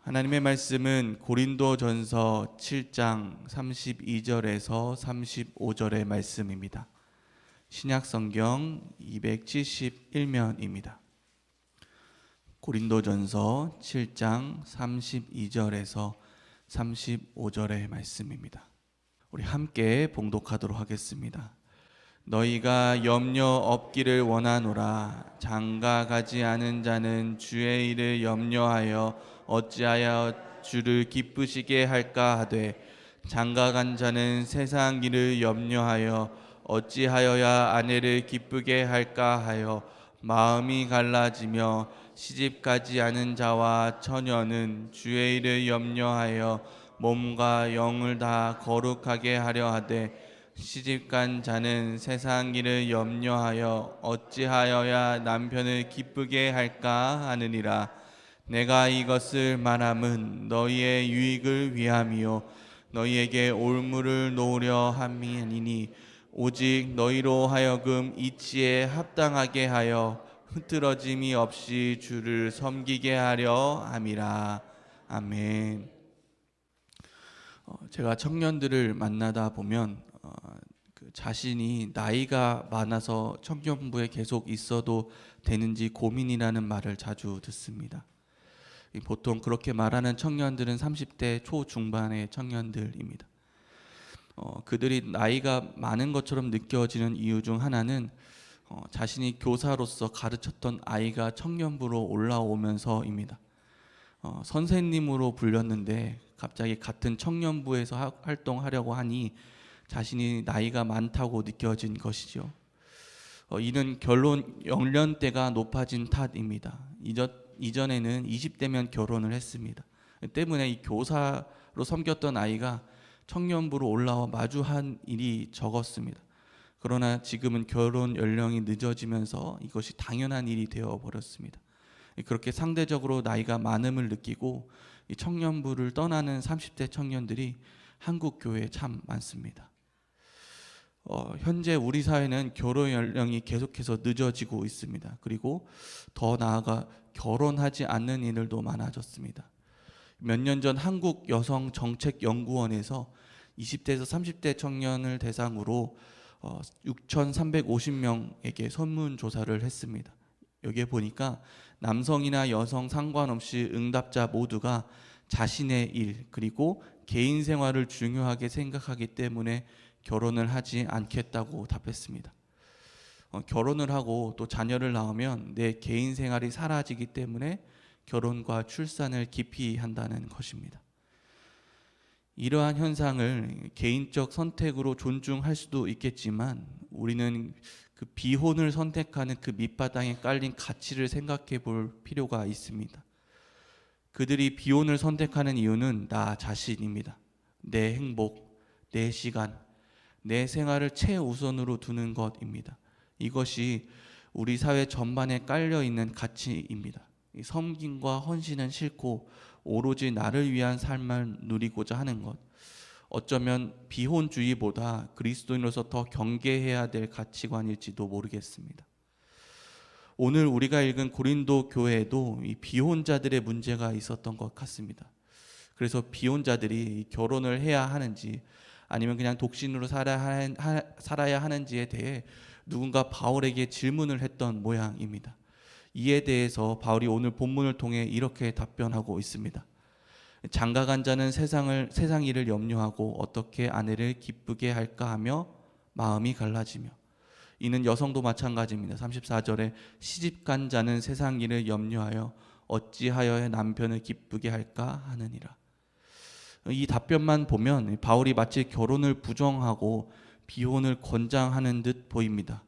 하나님의 말씀은 고린도전서 7장 32절에서 35절의 말씀입니다. 신약성경 271면입니다. 고린도전서 7장 32절에서 35절의 말씀입니다. 우리 함께 봉독하도록 하겠습니다. 너희가 염려 없기를 원하노라. 장가가지 않은 자는 주의 일을 염려하여 어찌하여 주를 기쁘시게 할까 하되, 장가간 자는 세상 일을 염려하여 어찌하여야 아내를 기쁘게 할까 하여 마음이 갈라지며, 시집가지 않은 자와 처녀는 주의 일을 염려하여 몸과 영을 다 거룩하게 하려 하되, 시집간 자는 세상 일을 염려하여 어찌하여야 남편을 기쁘게 할까 하느니라. 내가 이것을 말함은 너희의 유익을 위함이요 너희에게 올무를 놓으려 함이니니, 오직 너희로 하여금 이치에 합당하게 하여 흐트러짐이 없이 주를 섬기게 하려 함이라. 아멘. 제가 청년들을 만나다 보면 자신이 나이가 많아서 청년부에 계속 있어도 되는지 고민이라는 말을 자주 듣습니다. 보통 그렇게 말하는 청년들은 30대 초중반의 청년들입니다. 그들이 나이가 많은 것처럼 느껴지는 이유 중 하나는 자신이 교사로서 가르쳤던 아이가 청년부로 올라오면서입니다. 선생님으로 불렸는데 갑자기 같은 청년부에서 활동하려고 하니 자신이 나이가 많다고 느껴진 것이죠. 이는 결혼 연령대가 높아진 탓입니다. 이전에는 20대면 결혼을 했습니다. 때문에 이 교사로 섬겼던 아이가 청년부로 올라와 마주한 일이 적었습니다. 그러나 지금은 결혼 연령이 늦어지면서 이것이 당연한 일이 되어버렸습니다. 그렇게 상대적으로 나이가 많음을 느끼고 이 청년부를 떠나는 30대 청년들이 한국 교회에 참 많습니다. 현재 우리 사회는 결혼 연령이 계속해서 늦어지고 있습니다. 그리고 더 나아가 결혼하지 않는 이들도 많아졌습니다. 몇 년 전 한국여성정책연구원에서 20대에서 30대 청년을 대상으로 6,350명에게 설문조사를 했습니다. 여기에 보니까 남성이나 여성 상관없이 응답자 모두가 자신의 일 그리고 개인 생활을 중요하게 생각하기 때문에 결혼을 하지 않겠다고 답했습니다. 결혼을 하고 또 자녀를 낳으면 내 개인 생활이 사라지기 때문에 결혼과 출산을 기피한다는 것입니다. 이러한 현상을 개인적 선택으로 존중할 수도 있겠지만, 우리는 그 비혼을 선택하는 그 밑바닥에 깔린 가치를 생각해 볼 필요가 있습니다. 그들이 비혼을 선택하는 이유는 나 자신입니다. 내 행복, 내 시간, 내 생활을 최우선으로 두는 것입니다. 이것이 우리 사회 전반에 깔려 있는 가치입니다. 섬김과 헌신은 싫고 오로지 나를 위한 삶을 누리고자 하는 것, 어쩌면 비혼주의보다 그리스도인으로서 더 경계해야 될 가치관일지도 모르겠습니다. 오늘 우리가 읽은 고린도 교회에도 이 비혼자들의 문제가 있었던 것 같습니다. 그래서 비혼자들이 결혼을 해야 하는지 아니면 그냥 독신으로 살아야 하는지에 대해 누군가 바울에게 질문을 했던 모양입니다. 이에 대해서 바울이 오늘 본문을 통해 이렇게 답변하고 있습니다. 장가간 자는 세상 일을 염려하고 어떻게 아내를 기쁘게 할까 하며 마음이 갈라지며, 이는 여성도 마찬가지입니다. 34절에 시집간 자는 세상 일을 염려하여 어찌하여 남편을 기쁘게 할까 하느니라. 이 답변만 보면 바울이 마치 결혼을 부정하고 비혼을 권장하는 듯 보입니다.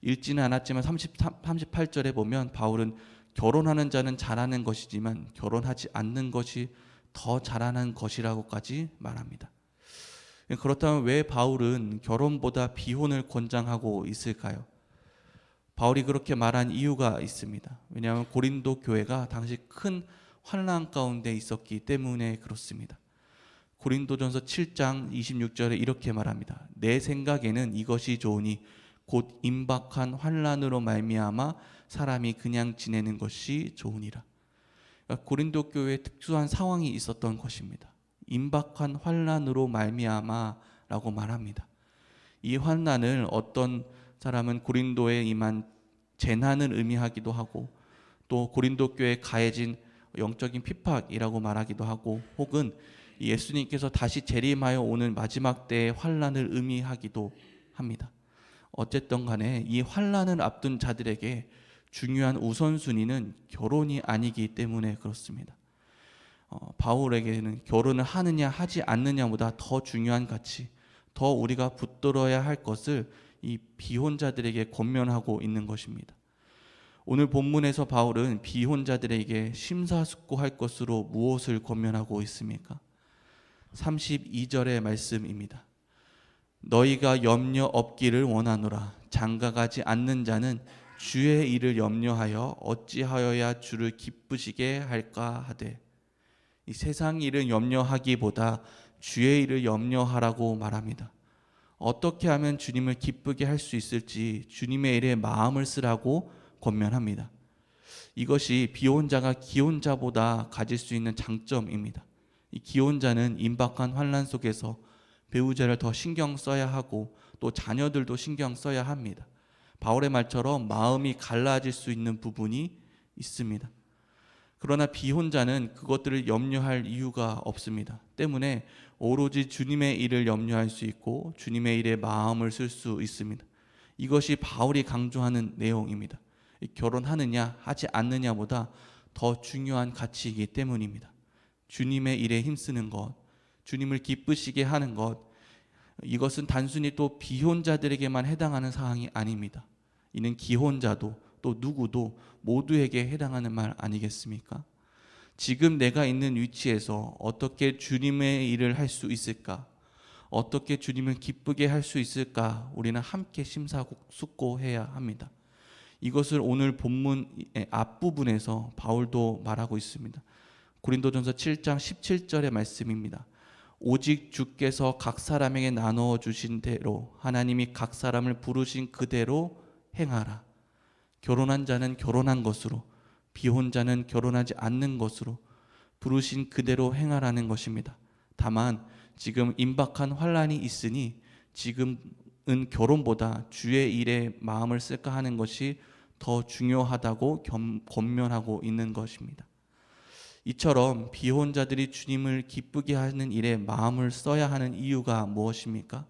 읽지는 않았지만 38절에 보면 바울은 결혼하는 자는 잘하는 것이지만 결혼하지 않는 것이 더 잘하는 것이라고까지 말합니다. 그렇다면 왜 바울은 결혼보다 비혼을 권장하고 있을까요? 바울이 그렇게 말한 이유가 있습니다. 왜냐하면 고린도 교회가 당시 큰 환난 가운데 있었기 때문에 그렇습니다. 고린도전서 7장 26절에 이렇게 말합니다. 내 생각에는 이것이 좋으니 곧 임박한 환난으로 말미암아 사람이 그냥 지내는 것이 좋으니라. 그러니까 고린도 교회에 특수한 상황이 있었던 것입니다. 임박한 환난으로 말미암아라고 말합니다. 이 환난을 어떤 사람은 고린도에 임한 재난을 의미하기도 하고, 또 고린도 교회에 가해진 영적인 핍박이라고 말하기도 하고, 혹은 예수님께서 다시 재림하여 오는 마지막 때의 환난을 의미하기도 합니다. 어쨌든 간에 이 환난을 앞둔 자들에게 중요한 우선순위는 결혼이 아니기 때문에 그렇습니다. 바울에게는 결혼을 하느냐 하지 않느냐보다 더 중요한 가치, 더 우리가 붙들어야 할 것을 이 비혼자들에게 권면하고 있는 것입니다. 오늘 본문에서 바울은 비혼자들에게 심사숙고할 것으로 무엇을 권면하고 있습니까? 32절의 말씀입니다. 너희가 염려 없기를 원하노라. 장가가지 않는 자는 주의 일을 염려하여 어찌하여야 주를 기쁘시게 할까 하되, 이 세상 일을 염려하기보다 주의 일을 염려하라고 말합니다. 어떻게 하면 주님을 기쁘게 할 수 있을지 주님의 일에 마음을 쓰라고 권면합니다. 이것이 비혼자가 기혼자보다 가질 수 있는 장점입니다. 이 기혼자는 임박한 환난 속에서 배우자를 더 신경 써야 하고, 또 자녀들도 신경 써야 합니다. 바울의 말처럼 마음이 갈라질 수 있는 부분이 있습니다. 그러나 비혼자는 그것들을 염려할 이유가 없습니다. 때문에 오로지 주님의 일을 염려할 수 있고 주님의 일에 마음을 쓸 수 있습니다. 이것이 바울이 강조하는 내용입니다. 결혼하느냐 하지 않느냐보다 더 중요한 가치이기 때문입니다. 주님의 일에 힘쓰는 것, 주님을 기쁘시게 하는 것, 이것은 단순히 또 비혼자들에게만 해당하는 사항이 아닙니다. 이는 기혼자도 또 누구도 모두에게 해당하는 말 아니겠습니까? 지금 내가 있는 위치에서 어떻게 주님의 일을 할 수 있을까? 어떻게 주님을 기쁘게 할 수 있을까? 우리는 함께 심사숙고해야 합니다. 이것을 오늘 본문의 앞부분에서 바울도 말하고 있습니다. 고린도전서 7장 17절의 말씀입니다. 오직 주께서 각 사람에게 나누어 주신 대로 하나님이 각 사람을 부르신 그대로 행하라. 결혼한 자는 결혼한 것으로, 비혼자는 결혼하지 않는 것으로 부르신 그대로 행하라는 것입니다. 다만 지금 임박한 환난이 있으니 지금은 결혼보다 주의 일에 마음을 쓸까 하는 것이 더 중요하다고 권면하고 있는 것입니다. 이처럼 비혼자들이 주님을 기쁘게 하는 일에 마음을 써야 하는 이유가 무엇입니까?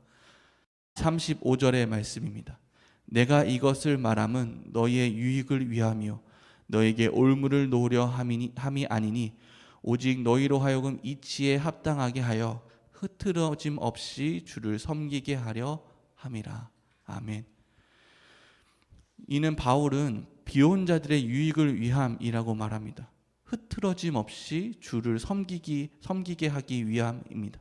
35절의 말씀입니다. 내가 이것을 말함은 너희의 유익을 위하며 너에게 올무를 놓으려 함이 아니니 오직 너희로 하여금 이치에 합당하게 하여 흐트러짐 없이 주를 섬기게 하려 함이라. 아멘. 이는 바울은 비혼자들의 유익을 위함이라고 말합니다. 흐트러짐 없이 주를 섬기게 하기 위함입니다.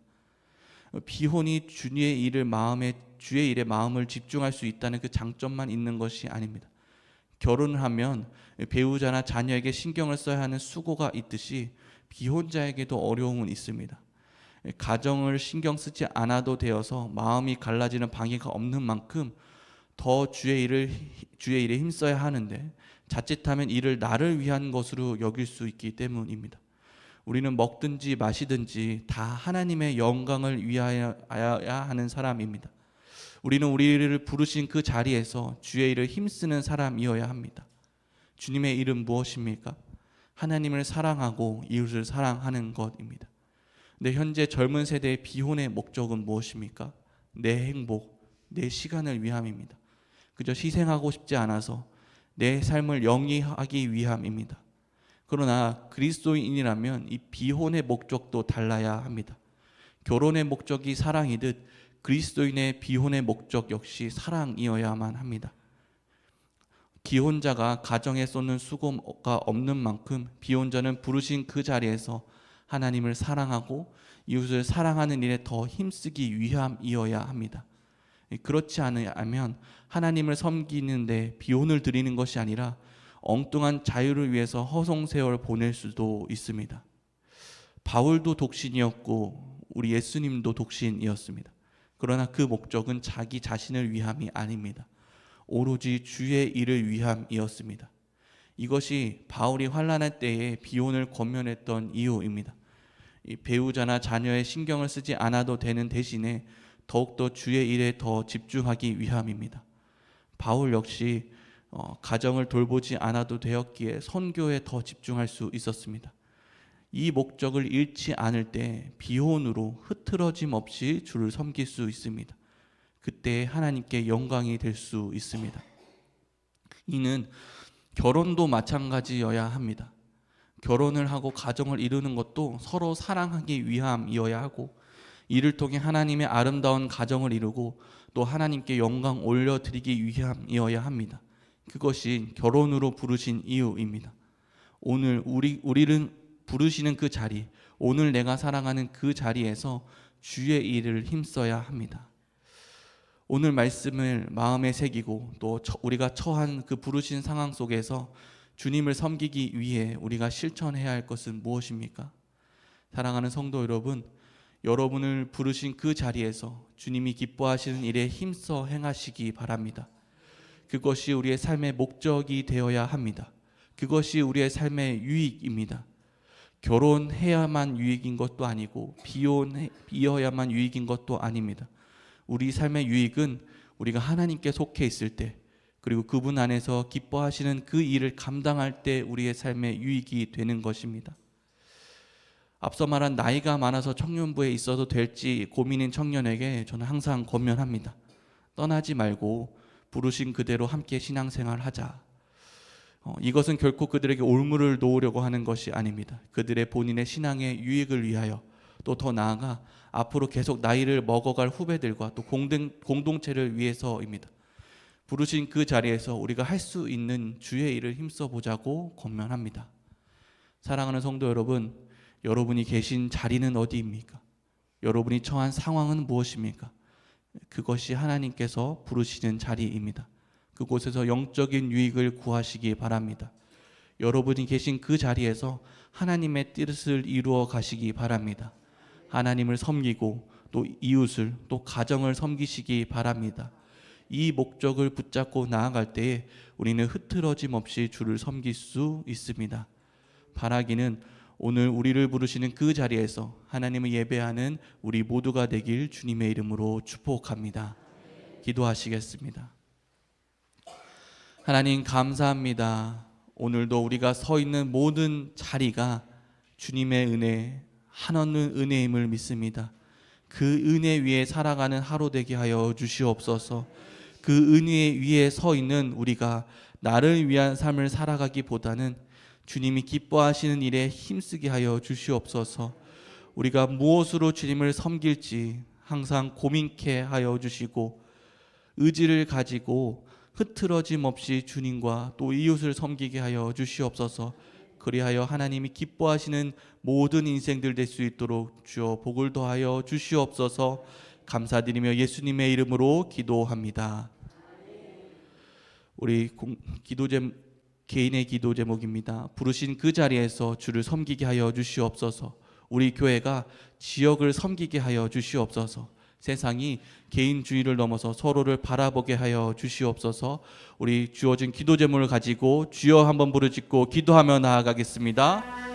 비혼이 주의 일에 마음을 집중할 수 있다는 그 장점만 있는 것이 아닙니다. 결혼을 하면 배우자나 자녀에게 신경을 써야 하는 수고가 있듯이 비혼자에게도 어려움은 있습니다. 가정을 신경 쓰지 않아도 되어서 마음이 갈라지는 방해가 없는 만큼 더 주의 일에 힘써야 하는데, 자칫하면 이를 나를 위한 것으로 여길 수 있기 때문입니다. 우리는 먹든지 마시든지 다 하나님의 영광을 위하여야 하는 사람입니다. 우리는 우리를 부르신 그 자리에서 주의 일을 힘쓰는 사람이어야 합니다. 주님의 일은 무엇입니까? 하나님을 사랑하고 이웃을 사랑하는 것입니다. 근데 현재 젊은 세대의 비혼의 목적은 무엇입니까? 내 행복, 내 시간을 위함입니다. 그저 희생하고 싶지 않아서 내 삶을 영위하기 위함입니다. 그러나 그리스도인이라면 이 비혼의 목적도 달라야 합니다. 결혼의 목적이 사랑이듯 그리스도인의 비혼의 목적 역시 사랑이어야만 합니다. 기혼자가 가정에 쏟는 수고가 없는 만큼 비혼자는 부르신 그 자리에서 하나님을 사랑하고 이웃을 사랑하는 일에 더 힘쓰기 위함이어야 합니다. 그렇지 않으면 하나님을 섬기는데 비혼을 드리는 것이 아니라 엉뚱한 자유를 위해서 허송세월 보낼 수도 있습니다. 바울도 독신이었고 우리 예수님도 독신이었습니다. 그러나 그 목적은 자기 자신을 위함이 아닙니다. 오로지 주의 일을 위함이었습니다. 이것이 바울이 환난할 때에 비혼을 권면했던 이유입니다. 이 배우자나 자녀의 신경을 쓰지 않아도 되는 대신에 더욱더 주의 일에 더 집중하기 위함입니다. 바울 역시 가정을 돌보지 않아도 되었기에 선교에 더 집중할 수 있었습니다. 이 목적을 잃지 않을 때 비혼으로 흐트러짐 없이 주를 섬길 수 있습니다. 그때 하나님께 영광이 될 수 있습니다. 이는 결혼도 마찬가지여야 합니다. 결혼을 하고 가정을 이루는 것도 서로 사랑하기 위함이어야 하고, 이를 통해 하나님의 아름다운 가정을 이루고 또 하나님께 영광 올려드리기 위함이어야 합니다. 그것이 결혼으로 부르신 이유입니다. 오늘 우리를 부르시는 그 자리, 오늘 내가 사랑하는 그 자리에서 주의 일을 힘써야 합니다. 오늘 말씀을 마음에 새기고 또 우리가 처한 그 부르신 상황 속에서 주님을 섬기기 위해 우리가 실천해야 할 것은 무엇입니까? 사랑하는 성도 여러분, 여러분을 부르신 그 자리에서 주님이 기뻐하시는 일에 힘써 행하시기 바랍니다. 그것이 우리의 삶의 목적이 되어야 합니다. 그것이 우리의 삶의 유익입니다. 결혼해야만 유익인 것도 아니고 비혼이어야만 유익인 것도 아닙니다. 우리 삶의 유익은 우리가 하나님께 속해 있을 때, 그리고 그분 안에서 기뻐하시는 그 일을 감당할 때 우리의 삶의 유익이 되는 것입니다. 앞서 말한 나이가 많아서 청년부에 있어도 될지 고민인 청년에게 저는 항상 권면합니다. 떠나지 말고 부르신 그대로 함께 신앙생활 하자. 이것은 결코 그들에게 올무를 놓으려고 하는 것이 아닙니다. 그들의 본인의 신앙의 유익을 위하여, 또 더 나아가 앞으로 계속 나이를 먹어갈 후배들과 또 공동체를 위해서입니다. 부르신 그 자리에서 우리가 할 수 있는 주의 일을 힘써 보자고 권면합니다. 사랑하는 성도 여러분, 여러분이 계신 자리는 어디입니까? 여러분이 처한 상황은 무엇입니까? 그것이 하나님께서 부르시는 자리입니다. 그곳에서 영적인 유익을 구하시기 바랍니다. 여러분이 계신 그 자리에서 하나님의 뜻을 이루어 가시기 바랍니다. 하나님을 섬기고 또 이웃을, 또 가정을 섬기시기 바랍니다. 이 목적을 붙잡고 나아갈 때에 우리는 흐트러짐 없이 주를 섬길 수 있습니다. 바라기는 오늘 우리를 부르시는 그 자리에서 하나님을 예배하는 우리 모두가 되길 주님의 이름으로 축복합니다. 기도하시겠습니다. 하나님 감사합니다. 오늘도 우리가 서 있는 모든 자리가 주님의 은혜, 한없는 은혜임을 믿습니다. 그 은혜 위에 살아가는 하루 되게 하여 주시옵소서. 그 은혜 위에 서 있는 우리가 나를 위한 삶을 살아가기보다는 주님이 기뻐하시는 일에 힘쓰게 하여 주시옵소서. 우리가 무엇으로 주님을 섬길지 항상 고민케 하여 주시고, 의지를 가지고 흐트러짐 없이 주님과 또 이웃을 섬기게 하여 주시옵소서. 그리하여 하나님이 기뻐하시는 모든 인생들 될 수 있도록 주여 복을 더하여 주시옵소서. 감사드리며 예수님의 이름으로 기도합니다. 우리 개인의 기도 제목입니다. 부르신 그 자리에서 주를 섬기게 하여 주시옵소서. 우리 교회가 지역을 섬기게 하여 주시옵소서. 세상이 개인주의를 넘어서 서로를 바라보게 하여 주시옵소서. 우리 주어진 기도 제목을 가지고 주여 한번 부르짖고 기도하며 나아가겠습니다.